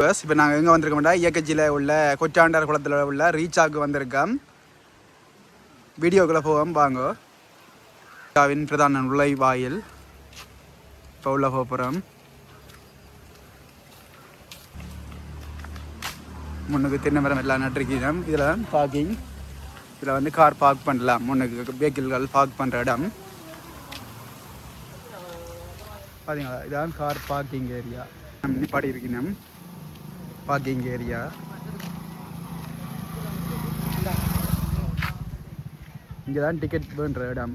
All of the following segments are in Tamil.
இப்போ நாங்கள் எங்கே வந்திருக்கோம்டா இயக்கச்சியில் உள்ள கொச்சாண்டார் குளத்தில் உள்ள ரீச்சாக்கு வந்திருக்கோம். வீடியோக்குள்ளே போவோம் வாங்க. இந்தியாவின் பிரதான நுழைவாயில் இப்போ உள்ள போகிறோம். முன்னுக்கு தென்னை மரம் எல்லாம் நட்டுருக்கோம். இதில் பார்க்கிங், இதில் வந்து கார் பார்க் பண்ணலாம். முன்னுக்கு வெஹிக்கிள்கள் பார்க் பண்ணுற இடம் பார்த்தீங்களா. இதான் கார் பார்க்கிங் ஏரியா. நிப்பாடி இருக்கணும் பார்க்கிங் ஏரியா. இங்கே தான் டிக்கெட் வேண்ட இடம்.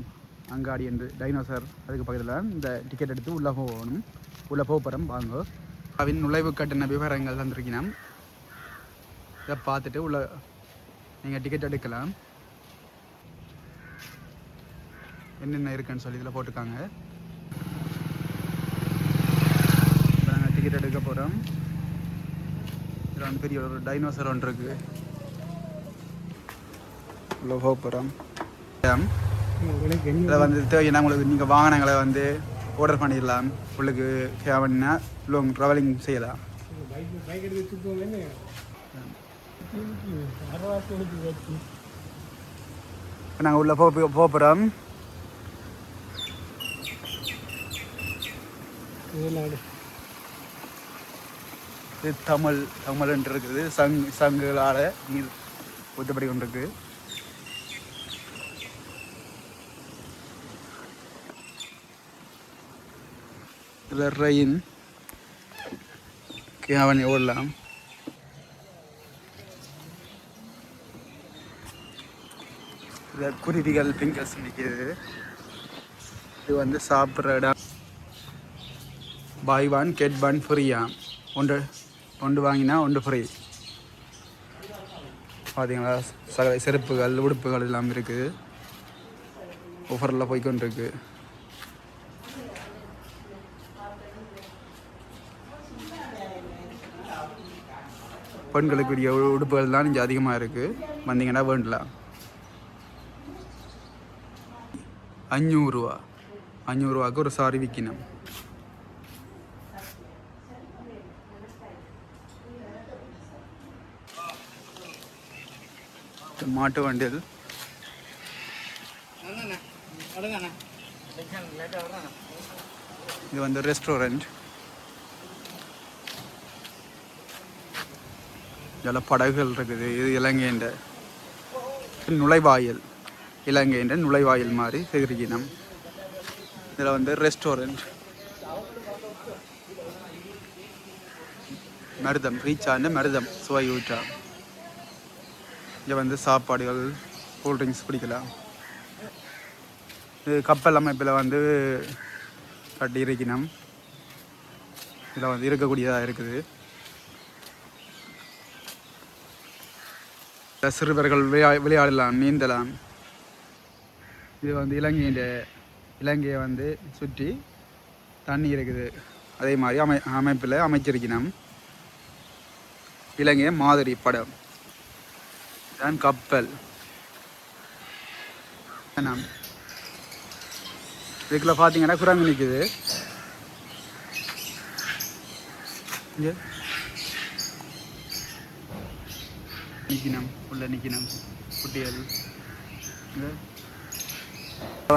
அங்காடி என்று டைனோசர் அதுக்கு பக்கத்தில் இந்த டிக்கெட் எடுத்து உள்ளே போகணும். உள்ளே போகிறோம் வாங்க. அவன் நுழைவு கட்டண விவரங்கள் வந்திருக்கணும். இதை பார்த்துட்டு உள்ள நீங்கள் டிக்கெட் எடுக்கலாம். என்னென்ன இருக்குன்னு சொல்லி இதில் போட்டுருக்காங்க. நாங்கள் டிக்கெட் எடுக்க போகிறோம். இதில் வந்து பெரிய ஒரு டைனோசர் ஒன்று இருக்குது. உள்ள போகிறோம். இதில் வந்து தேவையான உங்களுக்கு நீங்கள் வாகனங்களை வந்து ஆர்டர் பண்ணிடலாம். உங்களுக்கு தேவைன்னா லாங் ட்ராவலிங் செய்யலாம். நாங்கள் உள்ள போகிறோம். இது தமிழ் என்று இருக்குது. சங்குகளால் நீர் ஊற்றப்படி கொண்டு இருக்குது. இதில் ரெயின் கேவன் ஓடலாம். இதில் குருவிகள் பிங்கர்ஸ் நிற்கிது. இது வந்து சாப்பிட்ற இடம். பாய் ஒன் கெட் ஒன் ஃப்ரீயா. ஒன்று வாங்கினா ஒன்று ஃப்ரீ. பார்த்தீங்களா சகல செருப்புகள் உடுப்புகள் எல்லாம் இருக்குது. ஆஃபரில் போய்கொண்டிருக்கு. பெண்களுக்குரிய உடுப்புகள் தான் இங்கே அதிகமாக இருக்குது. வந்தீங்கன்னா வேண்டலாம். 500 ரூபா. 500 ரூபாய்க்கு ஒரு சாரி விற்கணும். மாட்டு வண்டியில் இது வந்து ரெஸ்டாரண்ட். இதில் படகுகள் இருக்குது. இது இலங்கையின் நுழைவாயில். இலங்கையின் நுழைவாயில் மாதிரி சேகரிக்கணும். இதில் வந்து ரெஸ்டாரண்ட். மருதம் ரீச்சான மருதம் சுவை ஊற்றா. இங்கே வந்து சாப்பாடுகள் கூல்ட்ரிங்க்ஸ் குடிக்கலாம். இது கப்பல் அமைப்பில் வந்து கட்டி இருக்கணும். இதில் வந்து இருக்கக்கூடியதாக இருக்குது. சிறுவர்கள் விளையாடலாம், நீந்தலாம். இது வந்து இலங்கையை வந்து சுற்றி தண்ணி இருக்குது. அதே மாதிரி அமைப்பில் அமைச்சிருக்கணும். இலங்கை மாதிரி படம் தான் கப்பல். இதுக்குள்ள பார்த்தீங்கன்னா குரங்கு நிற்குது. இங்கே நிற்கணும், உள்ள நிற்கணும் குட்டிகள்.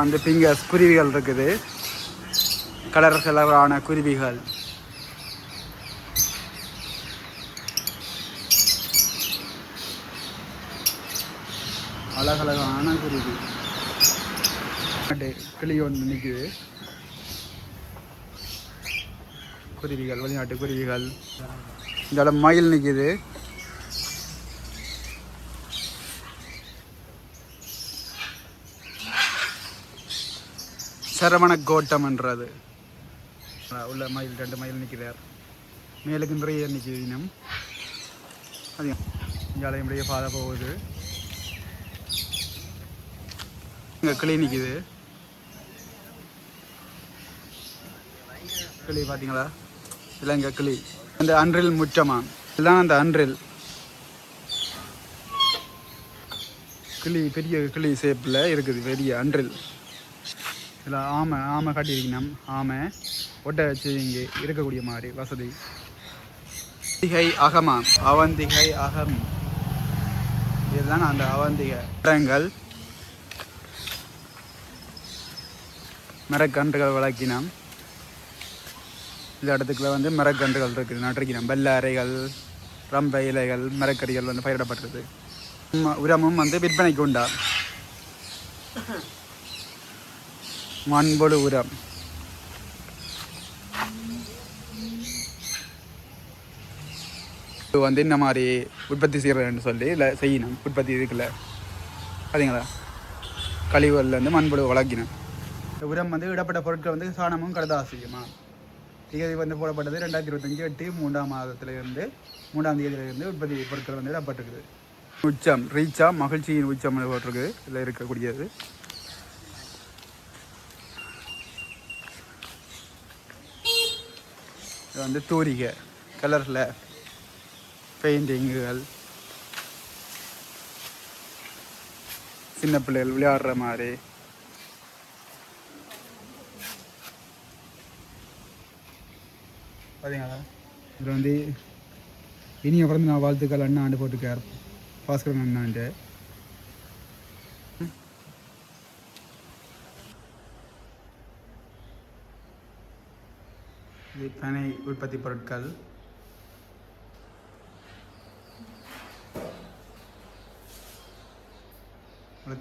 வந்து பிங்கர்ஸ் குருவிகள் இருக்குது. கலரான குருவிகள். அழகழகான குருவி. கிளி ஒன்று நிற்குது. குருவிகள், வெளிநாட்டு குருவிகள். இந்த இடம் மயில் நிற்குது. சரவண கோட்டம்ன்றது உள்ள மயில். 2 மயில் நிற்கிறார். மேலுக்கு நிறைய நிற்குது. இனம் அது இங்கே பாதை போகுது. இங்கே கிளி நிற்குது. கிளி பார்த்தீங்களா? இலங்கை கிளி. அந்த அன்றில் முற்றமா இதுதான் அந்த அன்றில் கிளி. பெரிய கிளி ஷேப்பில் இருக்குது பெரிய அன்றில். இதில் ஆமை காட்டியிருக்கணும். ஆமை ஒட்டை வச்சு இங்கே இருக்கக்கூடிய மாதிரி வசதி. அவந்திகை அகமா அவந்திகை அகம் இதுதான் அந்த அவந்திகை மரங்கள் மரக்கன்றுகள் வளர்க்கினோம். இந்த இடத்துக்குள்ள வந்து மரக்கன்றுகள் இருக்குது நட்டிருக்கிறோம். வெள்ளை அறைகள் ரம்ப இலைகள் மரக்கறிகள் வந்து பயிரிடப்பட்டிருக்கு. உரமும் வந்து விற்பனைக்கு உண்டா மண்புழு உரம். இது வந்து இந்த மாதிரி உற்பத்தி செய்கிறேன்னு சொல்லி இல்லை செய்யணும். உற்பத்தி இருக்குல்ல பார்த்தீங்களா கழிவுகள்லேருந்து மண்புழு வளர்க்கணும். இந்த உரம் வந்து இடப்பட்ட பொருட்கள் வந்து சாணமும் கடதாசியுமா தேதி வந்து போடப்பட்டது 2025 8 மாதத்திலிருந்து 3ஆம் தேதியிலிருந்து உற்பத்தி பொருட்கள் வந்து இடப்பட்டிருக்குது. உச்சம் ரீச்சா மகிழ்ச்சியின் உச்சம் போட்டிருக்கு. இதில் இருக்கக்கூடியது இது வந்து தூரிகை கலரில் பெயிண்டிங்குகள் சின்ன பிள்ளைகள் விளையாடுற மாதிரி பார்த்தீங்களா. இதில் வந்து இனிய பிறந்த நான் வாழ்த்துக்கள் அண்ணா ஆண்டு போட்டுக்கார் பாஸ்கரன் அண்ணாண்டு. இது பனை உற்பத்தி பொருட்கள்.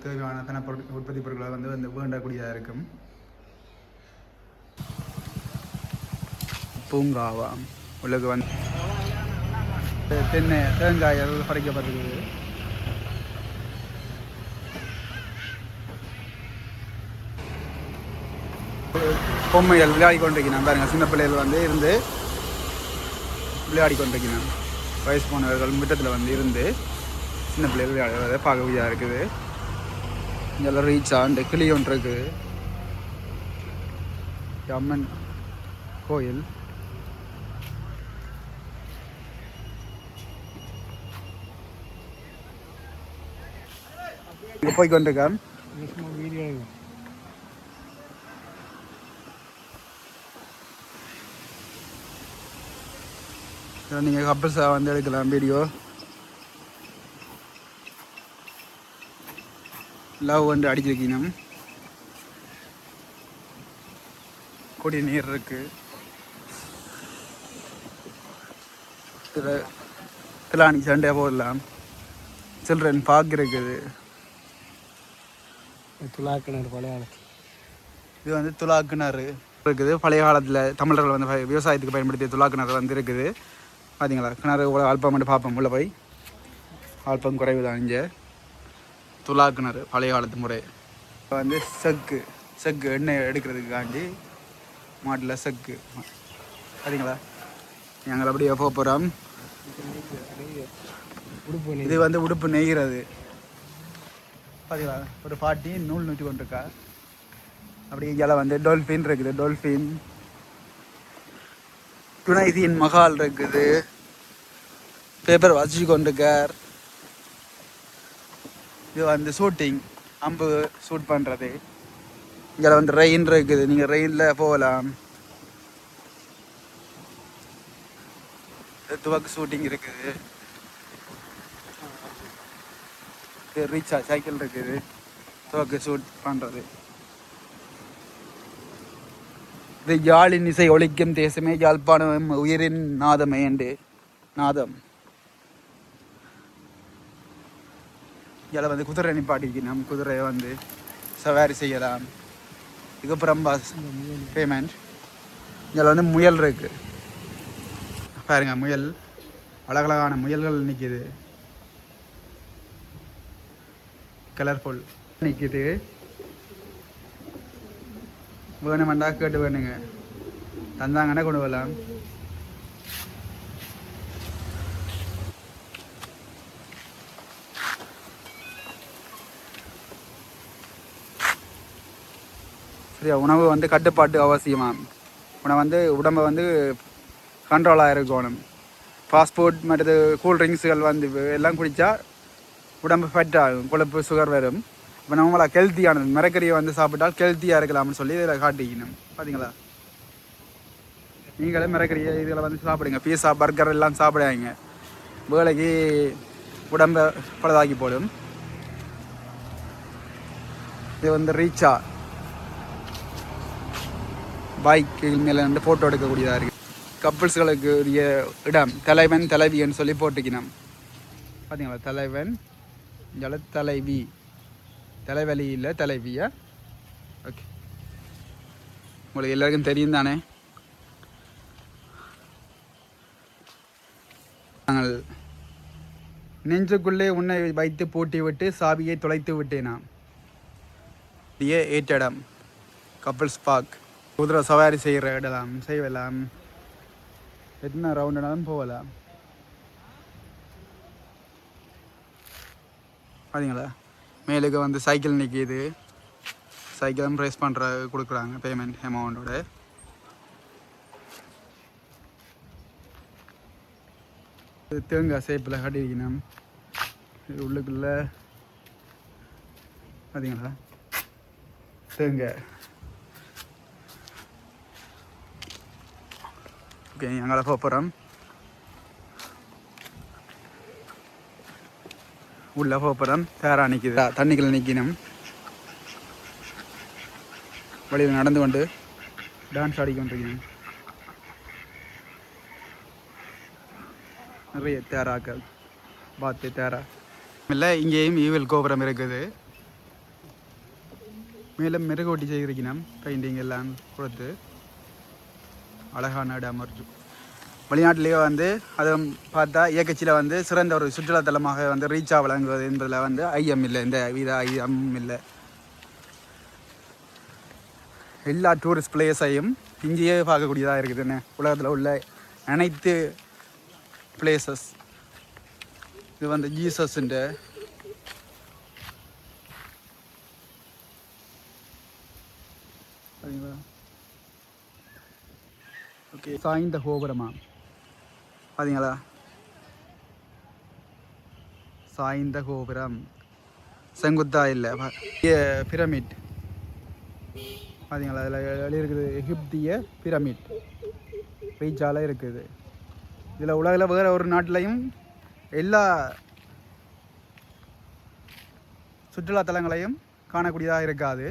தேவையான பனை உற்பத்தி பொருட்களை வந்து வேண்டக்கூடியதாக இருக்கும். பூங்காவா உள்ளுக்கு வந்து தென்னை தேங்காய் பறிக்கப்பட்டிருக்குது. பொம்மைகள் விளையாடி கொண்டிருக்கிறான் பாருங்க. சின்ன பிள்ளைகள் வந்து இருந்து விளையாடி கொண்டிருக்கிறான். வயசு போனவர்கள் முற்றத்தில் வந்து இருந்து சின்ன பிள்ளைகள் விளையாடுறத பார்க்க உதவியாக இருக்குது. இங்கெல்லாம் ரீச் ஆண்டு கிளி ஒன்று இருக்குது. அம்மன் கோயில் இங்கே போய் கொண்டிருக்கான். நீங்கள் கப்பல்ஸாக வந்து எடுக்கலாம் வீடியோ. லவ் வந்து அடிச்சிருக்கணும். கொடி நீர் இருக்கு. திலானி சண்டே போடலாம். சில்ட்ரன் பார்க் இருக்குது. துலாக்கிணறு பழைய காலத்தில் இது வந்து துலாக்கிணறு இருக்குது. பழைய காலத்தில் தமிழர்கள் வந்து விவசாயத்துக்கு பயன்படுத்திய துலாக்கிணறு வந்து இருக்குது. பார்த்தீங்களா கிணறு அல்பம் மட்டும் பார்ப்போம். உள்ள போய் அல்பம் குறைவு தான். இங்கே துலாக்கிணறு பழைய காலத்து முறை. இப்போ வந்து செக்கு எண்ணெய் எடுக்கிறதுக்காண்டி மாட்டில் செக்கு பார்த்தீங்களா. நாங்கள் அப்படியே போக போகிறோம். இது வந்து உடுப்பு நெய்கிறது பார்த்தீங்களா. ஒரு பாட்டி நூல் நூற்றி கொண்டிருக்கா. அப்படி இங்கே வந்து டொல்ஃபின் இருக்குது. டொல்ஃபின் துணைதியின் மகால் இருக்குது. பேப்பர் வச்சு கொண்டிருக்கார். இது வந்து ஷூட்டிங் அம்பு ஷூட் பண்ணுறது. இங்கே வந்து ரெயின் இருக்குது. நீங்கள் ரெயினில் போகலாம். துவக்கு ஷூட்டிங் இருக்குது. ரீச்சா சைக்கிள் இருக்குது. துவக்கு ஷூட் பண்ணுறது. இது யாழின் இசை ஒலிக்கும் தேசமே யாழ்ப்பாணம் உயிரின் நாதமே என்று நாதம். இதில் வந்து குதிரை நிப்பாட்டிக்கணும். குதிரையை வந்து சவாரி செய்யலாம். இதுக்கப்புறம் பஸ் பேமெண்ட். இதில் வந்து முயல் இருக்கு பாருங்க. முயல் அழகழகான முயல்கள் நிற்கிது. கலர்ஃபுல் நிற்கிது. வேணுமெண்டா கேட்டு வேணுங்க. தந்தாங்கன்னா கொண்டு வரலாம். சரியா. உணவு வந்து கட்டுப்பாட்டு அவசியமாக. உணவு வந்து உடம்பை வந்து கண்ட்ரோலாக இருக்கணும். ஃபாஸ்ட்ஃபுட் மற்றது கூல்ட்ரிங்க்ஸுகள் வந்து எல்லாம் குடித்தா உடம்பு ஃபேட் ஆகும். கொழுப்பு சுகர் வரும். இப்போ நம்மளா ஹெல்த்தியானது மரக்கறியை வந்து சாப்பிட்டால் ஹெல்த்தியாக இருக்கலாம்னு சொல்லி இதில் காட்டிக்கணும். பார்த்தீங்களா. நீங்களும் மறக்கிற இதில் வந்து சாப்பிடுங்க. பீஸா பர்கர் எல்லாம் சாப்பிடாதீங்க, வேலைக்கு உடம்பை பழுதாக்கி போடும். இது வந்து ரீச்சா பைக்கில் மேலே வந்து ஃபோட்டோ எடுக்கக்கூடியதாக இருக்குது. கப்புள்ஸ்களுக்கு உரிய இடம் தலைவன் தலைவின்னு சொல்லி போட்டுக்கணும். பார்த்தீங்களா, தலைவன் இங்கே தலைவி, தலைவலி இல்லை தலைவியா. ஓகே, உங்களுக்கு எல்லாருக்கும் தெரியும் தானே. நாங்கள் நெஞ்சுக்குள்ளே உன்னை வைத்து பூட்டி விட்டு சாவியை தொலைத்து விட்டேனா. ஏற்ற இடம் கப்புள்ஸ் பார்க். குதிரை சவாரி செய்கிற இடலாம் செய்யலாம், எத்தனை ரவுண்டாலும் போகலாம். பார்த்தீங்களா, மேலுக்கு வந்து சைக்கிள் நிற்கிது, சைக்கிளும் ப்ரைஸ் பண்ணுற கொடுக்குறாங்க பேமெண்ட் அமௌண்ட்டோட. தேங்காய் சேப்பில் கட்டியிருக்கணும். இது உள்ளுக்குள்ளே பார்த்தீங்களா தேங்காய். ஓகே, அங்கே போகிறோம். உள்ளே போகிறோம். தேரா நிற்கிது, தண்ணிக்குள்ள நிற்கணும். வழியில் நடந்து கொண்டு டான்ஸ் ஆடிக்கொண்டிருக்கணும். நிறைய தேராக்கள் பார்த்து தேரா இல்லை. இங்கேயும் ஈவில் கோபுரம் இருக்குது. மேலும் மெருகோட்டி செய்திருக்கணும், பெயிண்டிங் எல்லாம் கொடுத்து அழகான இடம். வெளிநாட்டிலேயே வந்து அதை பார்த்தா இயக்கச்சியில் வந்து சிறந்த ஒரு சுற்றுலாத்தலமாக வந்து ரீச்சாக வழங்குவது என்பதில் வந்து ஐயம் இல்லை, இந்த வித ஐயமும் இல்லை. எல்லா டூரிஸ்ட் பிளேஸையும் இங்கேயே பார்க்கக்கூடியதாக இருக்குதுன்னு உலகத்தில் உள்ள அனைத்து பிளேசஸ். இது வந்து ஜீசஸ்ன்ற ஓகே சாய்ந்த கோபுரமா பார்த்தீங்களா, சாய்ந்த கோபுரம் செங்குத்தா இல்லை. பிரமிட் பார்த்தீங்களா, அதில் எழுதியிருக்குது எகிப்திய பிரமிட் ரீச்சால இருக்குது. இதில் உலகில் வேறு ஒரு நாட்டிலையும் எல்லா சுற்றுலாத்தலங்களையும் காணக்கூடியதாக இருக்காது.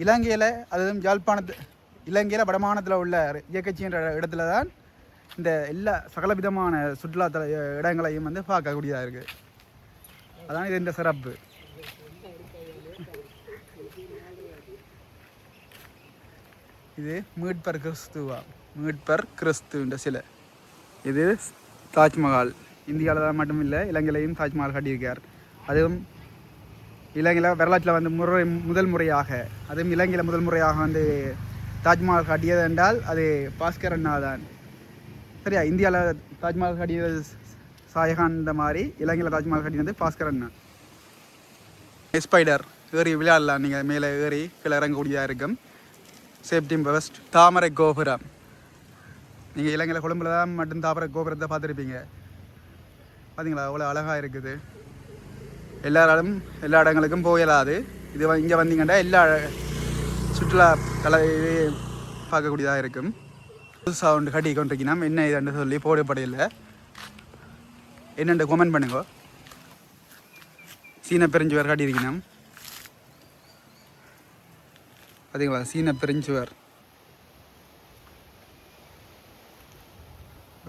இலங்கையில், அதுவும் இலங்கையில் வடமானத்தில் உள்ள இயக்கச்சின்ற இடத்துல தான் இந்த எல்லா சகலவிதமான சுற்றுலாத்தல இடங்களையும் வந்து பார்க்கக்கூடியதாக இருக்குது. அதான் இது இந்த சிறப்பு. இது மீட்பர் கிறிஸ்துன்ற சிலை. இது தாஜ்மஹால். இந்தியாவில் தான் மட்டும் இல்லை, இலங்கையிலையும் தாஜ்மஹால் கட்டியிருக்கார். அதுவும் இலங்கையில் வரலாற்றில் வந்து முதல் முறையாக, அதுவும் இலங்கையில் முதல் முறையாக வந்து தாஜ்மஹால் கட்டியது என்றால் அது பாஸ்கர் அண்ணா தான். சரியா, இந்தியாவில் தாஜ்மஹால் கட்டியது ஷாஜகான், இந்த மாதிரி இலங்கையில் தாஜ்மஹால் கட்டினது பாஸ்கர் அண்ணா. ஸ்பைடர் ஏறி விளையாடலாம், நீங்கள் மேலே ஏறி கீழே இறங்கக்கூடியதாக இருக்கும். Safety best. தாமரை கோபுரம், நீங்கள் இலங்கையில் கொழும்புல தான் மட்டும் தாமரை கோபுரத்தை பார்த்துருப்பீங்க. பார்த்தீங்களா, அவ்வளோ அழகாக இருக்குது. எல்லாராலும் எல்லா இடங்களுக்கும் போயிடாது. இது இங்கே வந்தீங்கன்னா எல்லா சுற்றுலா பார்க்கக்கூடியதாக இருக்கும். புதுசாக ஒன்று கட்டி கொண்டிருக்கணும், என்ன இதுன்னு சொல்லி போடப்படையில் என்னென்று கமெண்ட் பண்ணுங்க. சீன பெருஞ்சுவர் கட்டியிருக்கணும். பார்த்தீங்களா, சீன பெருஞ்சுவர்.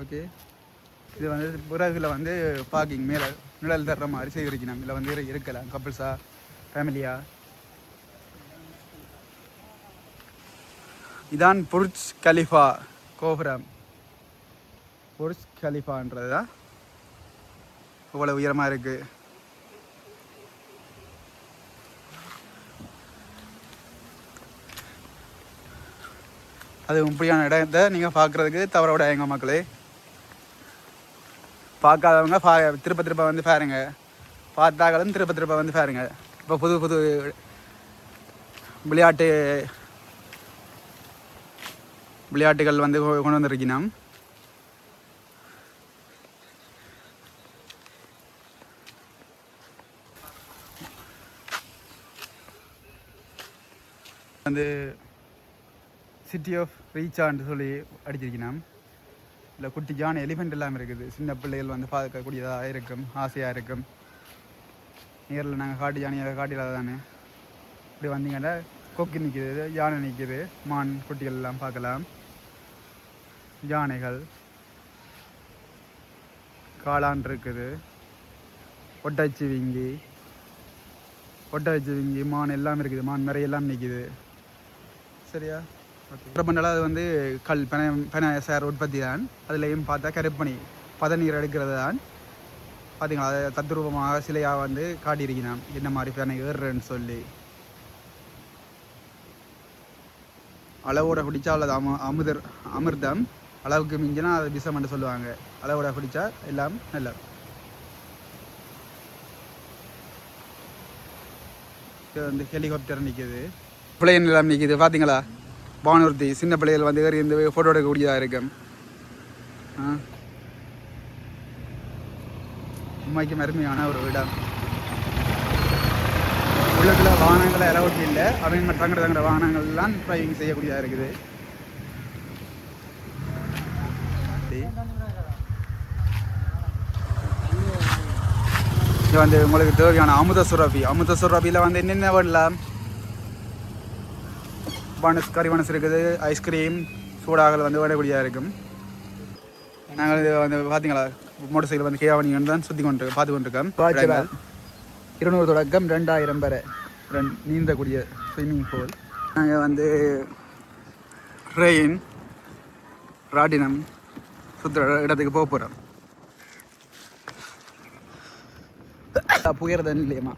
ஓகே, இது வந்து பிறகுல வந்து பார்க்கிங் மேலே நிழல் தர்ற மாதிரி செய்திருக்கணும். இதில் வந்து இருக்கலாம் கப்புள்ஸா ஃபேமிலியா. இதான் புர்ஜ் கலிஃபா கோபுரம். புர்ஜ் கலிஃபான்றது தான் இவ்வளோ உயரமாக இருக்குது. அது இப்படியான இடத்தை நீங்கள் பார்க்குறதுக்கு தவற விடாதீங்க மக்களே. பார்க்காதவங்க திருப்ப வந்து பாருங்க, பார்த்தாக்களும் திருப்ப வந்து பாருங்க. இப்போ புது விளையாட்டுகள் வந்து கொண்டு வந்திருக்கணும். வந்து சிட்டி ஆஃப் ரீச்சான்னு சொல்லி அடிச்சிருக்கணும். இல்லை குட்டி ஜான் எலிஃபெண்ட் எல்லாம் இருக்குது. சின்ன பிள்ளைகள் வந்து பார்க்கக்கூடியதாக இருக்கும், ஆசையாக இருக்கும். நேரில் நாங்கள் காட்டு யானையாக காட்டிலாத தானே. இப்படி வந்தீங்கன்னா கொக்கு நிற்கிது, யானை நிற்கிது, மான் குட்டிகள் எல்லாம் பார்க்கலாம். யானைகள், காளான் இருக்குது, ஒட்டச்சிவிங்கி, மான் எல்லாம் இருக்குது. மான் நிறைய எல்லாம் நிற்கிது. சரியா? ஓகே. பண்ணாலும் அது வந்து கல் பனை சேர் உற்பத்தி தான். அதுலேயும் பார்த்தா கருப்பணி பதநீர் எடுக்கிறது தான். பார்த்தீங்களா, அதை தத்ரூபமாக சிலையாக வந்து காட்டியிருக்கிறான் என்ன மாதிரி பனை ஏறுறேன்னு சொல்லி. அளவோட குடித்தா அல்லது அமிர்தம், அளவுக்கு மிஞ்சினா அது விஷம்னு சொல்லுவாங்க. அளவோட குடித்தா எல்லாம் நல்ல. இது வந்து ஹெலிகாப்டர் நிற்கிது, பிள்ளைகள் எல்லாம் நிற்கிது. பார்த்தீங்களா, வானூர்த்தி சின்ன பிள்ளைகள் வந்து ஏறி இந்த ஃபோட்டோ எடுக்கக்கூடியதாக இருக்கும். உண்மைக்கும் அருமையான ஒரு இடம். உள்ளத்தில் வாகனங்களை அளவுக்கு இல்லை, அவங்க தங்கட வாகனங்கள்லாம் டிரைவிங் செய்யக்கூடியதாக இருக்குது. இது வந்து உங்களுக்கு தேவையான அமுத சுரபியில் வந்து என்னென்ன வரலாம்? கறி இருக்குது, ஐஸ்கிரீம், சூடாகல் வந்து விடக்கூடியதாக இருக்கும். நாங்கள் இது வந்து பார்த்தீங்களா, மோட்டர் சைக்கிள் வந்து கேவானின்னு தான் சுற்றி பார்த்து கொண்டிருக்கோம். 200 தொடக்கம் 2000 வரை நீந்தக்கூடிய ஸ்விம்மிங் பூல். நாங்கள் வந்து ரெயின் ராட்டினம் சுற்றுற இடத்துக்கு போக போகிறோம். புயறது இல்லையம்மா.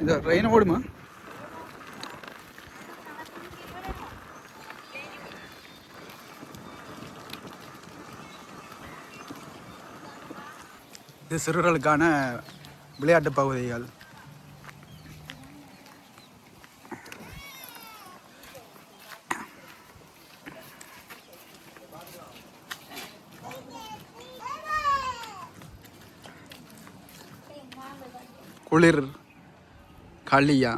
இது ரெயின் ஓடுமா? இது சிறுவர்களுக்கான விளையாட்டு பகுதிகள். குளிர் களியா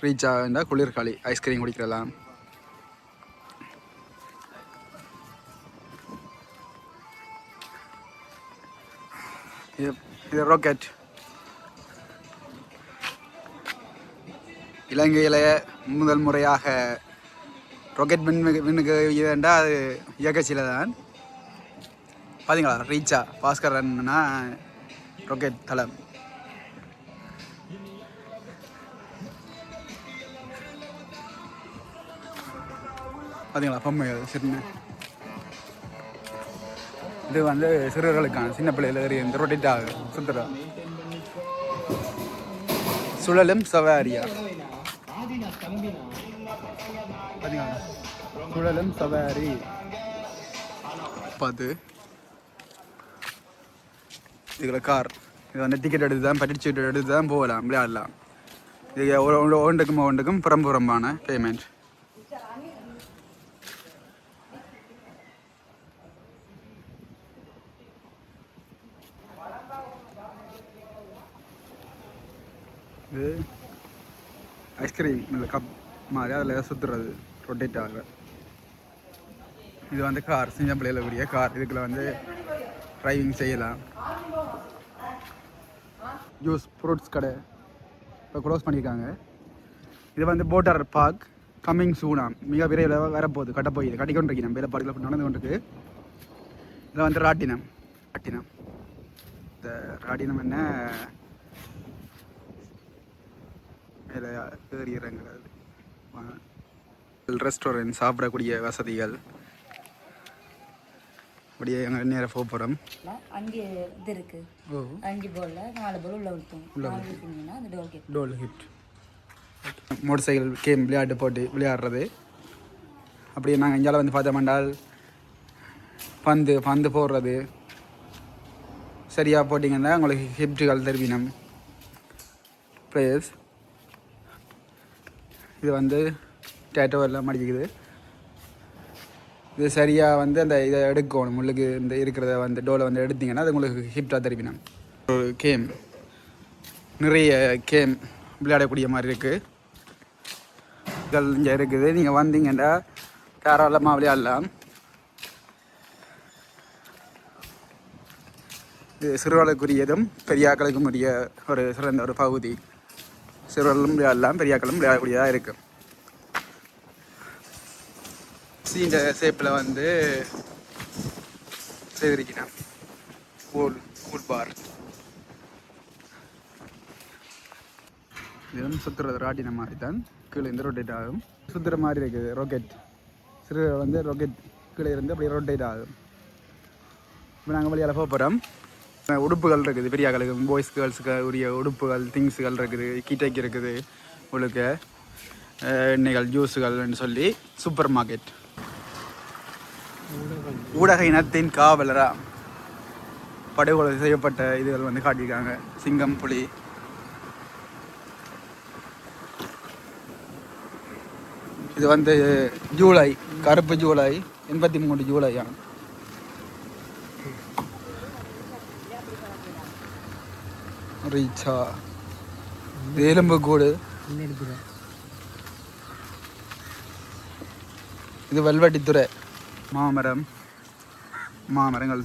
ரீச் ஆகுண்டா, குளிர் களி ஐஸ்கிரீம் குடிக்கலாம். இது ராக்கெட். இலங்கையில் முதல் முறையாக ராக்கெட் விண்ணுக்கு இதுண்டா அது இயக்கச்சில தான். பார்த்தீங்களா, ரீச்சா பாஸ்கரன்னா ராக்கெட் தளம். பார்த்தீங்களா, பொம்மைகள் சின்ன. இது வந்து சிறுவர்களுக்கான சின்ன பிள்ளைகள் ஏறி இந்த ரொட்டேட் ஆகுது சுற்றுலா. சுழலும் சவாரியா. பார்த்தீங்களா, சுழலும் சவாரி. பார்த்து இதில் கார். இது வந்து டிக்கெட் எடுத்து தான், பட்டிச்சீட்டு எடுத்து தான் போகலாம், விளையாடலாம். இது ஒன்றுக்கும் புறம்புறம்பான பேமெண்ட். இது ஐஸ்கிரீம் இல்லை கப் மாதிரி அதில் சுற்றுறது ரொட்டேட் ஆகுது. இது வந்து கார், சின்ன பிள்ளையில் கூடிய கார். இதுக்குள்ள வந்து ட்ரைவிங் செய்யலாம். ஜூஸ் ஃப்ரூட்ஸ் கடை இப்போ க்ளோஸ் பண்ணியிருக்காங்க. இது வந்து போட்டர் பார்க் கம்மிங் சூனாம், மிக விரைவில் வரப்போகுது. கட்டிக்கொண்டிருக்கணும், வேலை பாடுகள் நடந்து கொண்டிருக்கு. இதில் வந்து ராட்டினம். இந்த ராட்டினம் என்ன மேலே ஏறி இறங்குறது. ரெஸ்டாரண்ட் சாப்பிடக்கூடிய வசதிகள். அப்படியே எங்கள் நேரம் போக போகிறோம். 5 இது இருக்குது. 5 பால்ல 4 பால் உள்ள ஊற்றும். டோல் ஹிட். மோட்டர் சைக்கிள் கேம் விளையாட்டு போட்டு விளையாடுறது. அப்படியே நாங்கள் இங்கே வந்து பார்த்தோம்னால் பந்து போடுறது. சரியாக போட்டிங்கன்னா உங்களுக்கு ஹிப்டுகள் தருவினம் ப்ளேயர்ஸ். இது வந்து டேட்டோ எல்லாம் மடிக்குது. இது சரியாக வந்து அந்த இதை எடுக்கணும். உங்களுக்கு இந்த இருக்கிறத வந்து டோலை வந்து எடுத்திங்கன்னா அது உங்களுக்கு ஹிப்டாக தருவினம். ஒரு கேம் நிறைய கேம் விளையாடக்கூடிய மாதிரி இருக்குது. இங்கே இருக்குது. நீங்கள் வந்தீங்கன்னா தாராளமாக விளையாடலாம். இது சிறுவர்களுக்குரியதும் பெரியாக்களுக்கும் உரிய ஒரு சிறந்த ஒரு பகுதி. சிறுவர்களும் விளையாடலாம், பெரியாக்களும் விளையாடக்கூடியதாக இருக்குது. இந்த ஷேப்பில் வந்து செய்திருக்கிறேன் கூல் பார். இது வந்து சுற்றுறது ராட்டின மாதிரி தான். கீழே இருந்து ரொட்டேட் ஆகும். சுற்றுற மாதிரி இருக்குது ராக்கெட். சிறு வந்து ராக்கெட் கீழே இருந்து அப்படியே ரொட்டேட் ஆகும். இப்போ நாங்கள் வழியால் போக போகிறோம். உடுப்புகள் இருக்குது பெரியாக்களுக்கு, பாய்ஸ் கேர்ள்ஸுக்கு உரிய உடுப்புகள் திங்ஸுகள் இருக்குது. கிட்டைக்கு இருக்குது. உங்களுக்கு எண்ணெய்கள் ஜூஸுகள்னு சொல்லி சூப்பர் மார்க்கெட். ஊடக இனத்தின் காவலரா படுகொலை செய்யப்பட்ட இதுகள் வந்து காட்டியிருக்காங்க. சிங்கம், புலி. இது வந்து ஜூலை, கருப்பு ஜூலை, 83 ஜூலையா. ரீச்சா எலும்புக்கூடு. இது வெல்வெட்டித்துறை. மாமரங்கள்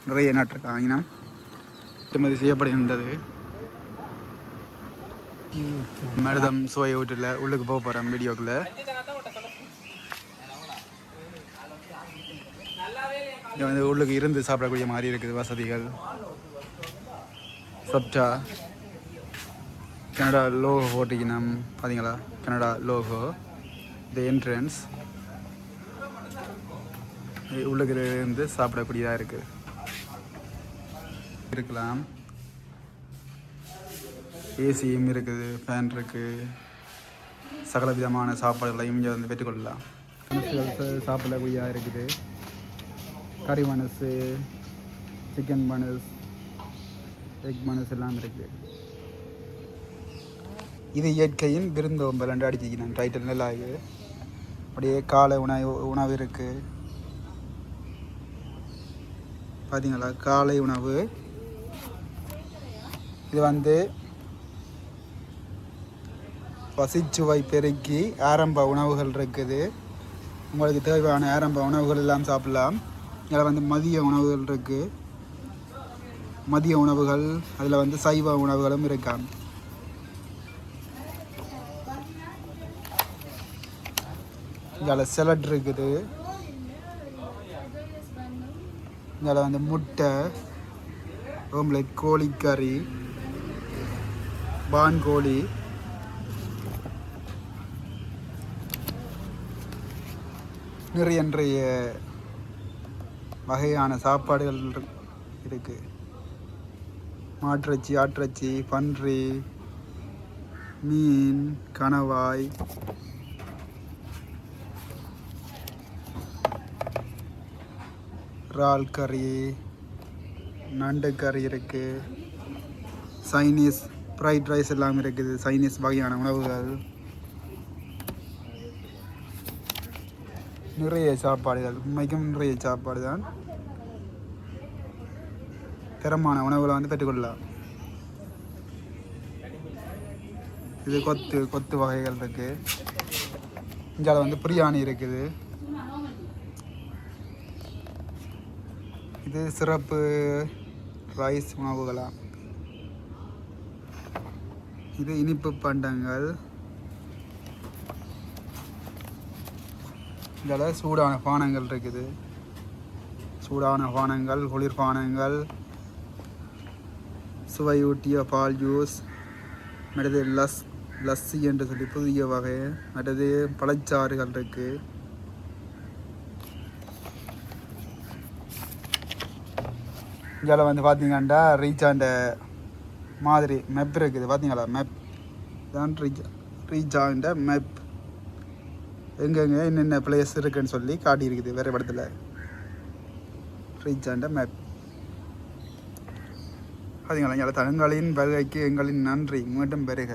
நிறைய நட்டிருக்காங்க. ஏற்றுமதி செய்யப்படுகின்றது. மருதம் சுவை வீட்டில் உள்ளுக்கு போக போகிறோம் வீடியோக்குள்ளே. இது வந்து உள்ளுக்கு இருந்து சாப்பிடக்கூடிய மாதிரி இருக்குது வசதிகள். சப்டா கனடா லோகோ போட்டிக்கணும் பார்த்தீங்களா? Canada logo. இது என்ட்ரன்ஸ். உள்ளுக்கு இருந்து சாப்பிடக்கூடியதாக இருக்குது. இருக்கலாம். ஏசியும் இருக்குது, ஃபேன் இருக்குது. சகல விதமான சாப்பாடுகளையும் இங்கே வந்து பெற்றுக்கொள்ளலாம். சாப்பிடக்கூடியதாக இருக்குது. கறி மனசு, சிக்கன் மனஸ், எக் மனஸ் எல்லாம் இருக்குது. இது இயற்கையின் விருந்தோம்பல் என்று அடிச்சிக்கிறேன். டைட்டில் நல்லா இருக்குது. அப்படியே காலை உணவு இருக்குது பார்த்தீங்களா? காலை உணவு. இது வந்து பசிச்சுவை பெருக்கி ஆரம்ப உணவுகள் இருக்குது. உங்களுக்கு தேவையான ஆரம்ப உணவுகள் எல்லாம் சாப்பிடலாம். இதில் வந்து மதிய உணவுகள் இருக்குது. மதிய உணவுகள் அதில் வந்து சைவ உணவுகளும் இருக்காங்க. இதில் செலட் இருக்குது. இதில் வந்து முட்டை, ஓம்லெட், கோழிக்கறி, பான்கோழி, நிறைய வகையான சாப்பாடுகள் இருக்குது. மாட்டிறைச்சி, ஆட்டிறைச்சி, பன்றி, மீன், கணவாய், இறால் கறி, நண்டு கறி இருக்குது. சைனீஸ் ஃப்ரைட் ரைஸ் எல்லாம் இருக்குது. சைனீஸ் வகையான உணவுகள், நிறைய சாப்பாடுகள். உண்மைக்கும் நிறைய சாப்பாடு தான். தரமான உணவுகளை வந்து பெற்றுக்கொள்ளலாம். இது கொத்து வகைகள் இருக்குது. இங்கே வந்து பிரியாணி இருக்குது. இது சிறப்பு ரைஸ் உணவுகளாம். இது இனிப்பு பண்டங்கள். இதில் சூடான பானங்கள் இருக்குது. சூடான பானங்கள், குளிர்பானங்கள், சுவையூட்டிய பால் ஜூஸ், மற்றது லஸ்ஸி என்று சொல்லி புதிய வகை, மற்றது பழச்சாறுகள் இருக்குது. இதில் வந்து பார்த்தீங்கன்னா ரீச்சாண்ட மாதிரி மெப் இருக்குது. பார்த்தீங்களா? மெப் தான் ரீச்சாண்ட மெப். எங்கெங்கே என்னென்ன பிளேஸ் இருக்குன்னு சொல்லி காட்டியிருக்குது வேறு இடத்துல. ரீச்சாண்ட மேப். பார்த்தீங்களா? இங்கே தனங்களின் வருகைக்கு எங்களின் நன்றி. மீண்டும் பெறுக.